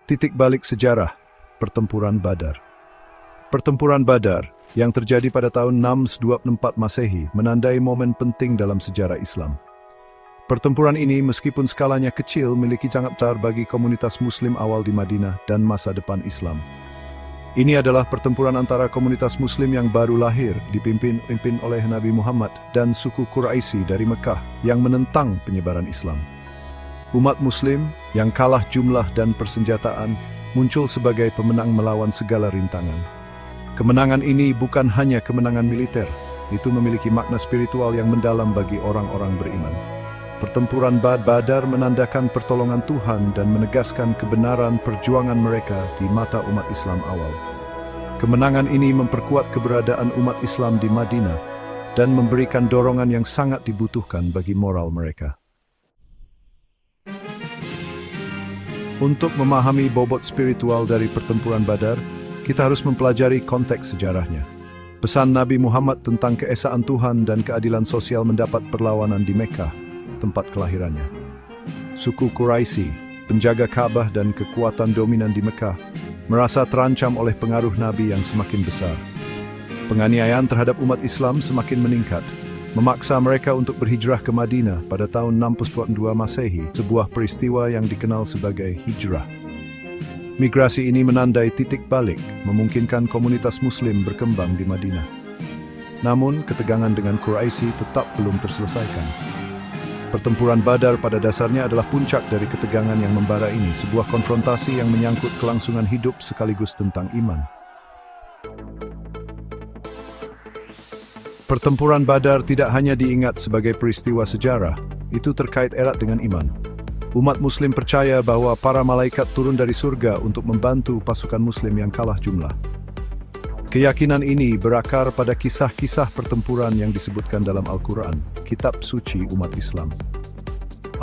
Titik balik sejarah, Pertempuran Badar. Pertempuran Badar yang terjadi pada tahun 624 Masehi menandai momen penting dalam sejarah Islam. Pertempuran ini meskipun skalanya kecil memiliki sangat besar bagi komunitas Muslim awal di Madinah dan masa depan Islam. Ini adalah pertempuran antara komunitas Muslim yang baru lahir dipimpin oleh Nabi Muhammad dan suku Quraisy dari Mekah yang menentang penyebaran Islam. Umat Muslim yang kalah jumlah dan persenjataan muncul sebagai pemenang melawan segala rintangan. Kemenangan ini bukan hanya kemenangan militer, itu memiliki makna spiritual yang mendalam bagi orang-orang beriman. Pertempuran Badar menandakan pertolongan Tuhan dan menegaskan kebenaran perjuangan mereka di mata umat Islam awal. Kemenangan ini memperkuat keberadaan umat Islam di Madinah dan memberikan dorongan yang sangat dibutuhkan bagi moral mereka. Untuk memahami bobot spiritual dari pertempuran Badar, kita harus mempelajari konteks sejarahnya. Pesan Nabi Muhammad tentang keesaan Tuhan dan keadilan sosial mendapat perlawanan di Mekah, tempat kelahirannya. Suku Quraisy, penjaga Ka'bah dan kekuatan dominan di Mekah, merasa terancam oleh pengaruh Nabi yang semakin besar. Penganiayaan terhadap umat Islam semakin meningkat, memaksa mereka untuk berhijrah ke Madinah pada tahun 642 Masehi, sebuah peristiwa yang dikenal sebagai hijrah. Migrasi ini menandai titik balik, memungkinkan komunitas Muslim berkembang di Madinah. Namun, ketegangan dengan Quraisy tetap belum terselesaikan. Pertempuran Badar pada dasarnya adalah puncak dari ketegangan yang membara ini, sebuah konfrontasi yang menyangkut kelangsungan hidup sekaligus tentang iman. Pertempuran Badar tidak hanya diingat sebagai peristiwa sejarah, itu terkait erat dengan iman. Umat Muslim percaya bahwa para malaikat turun dari surga untuk membantu pasukan Muslim yang kalah jumlah. Keyakinan ini berakar pada kisah-kisah pertempuran yang disebutkan dalam Al-Quran, kitab suci umat Islam.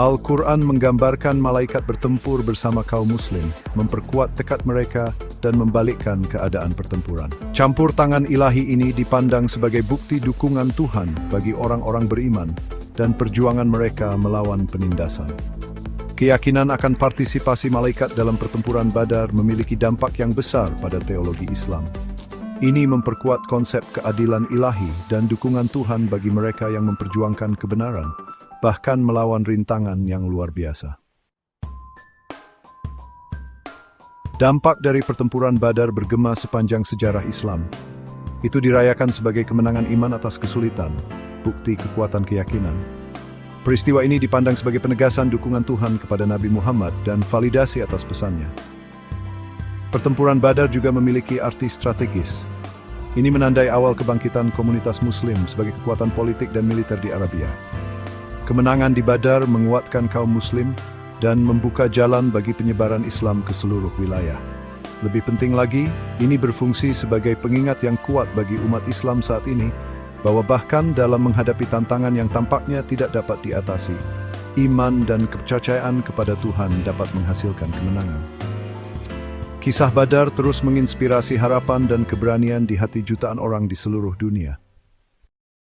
Al-Quran menggambarkan malaikat bertempur bersama kaum Muslim, memperkuat tekad mereka dan membalikkan keadaan pertempuran. Campur tangan ilahi ini dipandang sebagai bukti dukungan Tuhan bagi orang-orang beriman dan perjuangan mereka melawan penindasan. Keyakinan akan partisipasi malaikat dalam pertempuran Badar memiliki dampak yang besar pada teologi Islam. Ini memperkuat konsep keadilan ilahi dan dukungan Tuhan bagi mereka yang memperjuangkan kebenaran, bahkan melawan rintangan yang luar biasa. Dampak dari pertempuran Badar bergema sepanjang sejarah Islam. Itu dirayakan sebagai kemenangan iman atas kesulitan, bukti kekuatan keyakinan. Peristiwa ini dipandang sebagai penegasan dukungan Tuhan kepada Nabi Muhammad dan validasi atas pesannya. Pertempuran Badar juga memiliki arti strategis. Ini menandai awal kebangkitan komunitas Muslim sebagai kekuatan politik dan militer di Arabia. Kemenangan di Badar menguatkan kaum Muslim dan membuka jalan bagi penyebaran Islam ke seluruh wilayah. Lebih penting lagi, ini berfungsi sebagai pengingat yang kuat bagi umat Islam saat ini, bahwa bahkan dalam menghadapi tantangan yang tampaknya tidak dapat diatasi, iman dan kepercayaan kepada Tuhan dapat menghasilkan kemenangan. Kisah Badar terus menginspirasi harapan dan keberanian di hati jutaan orang di seluruh dunia.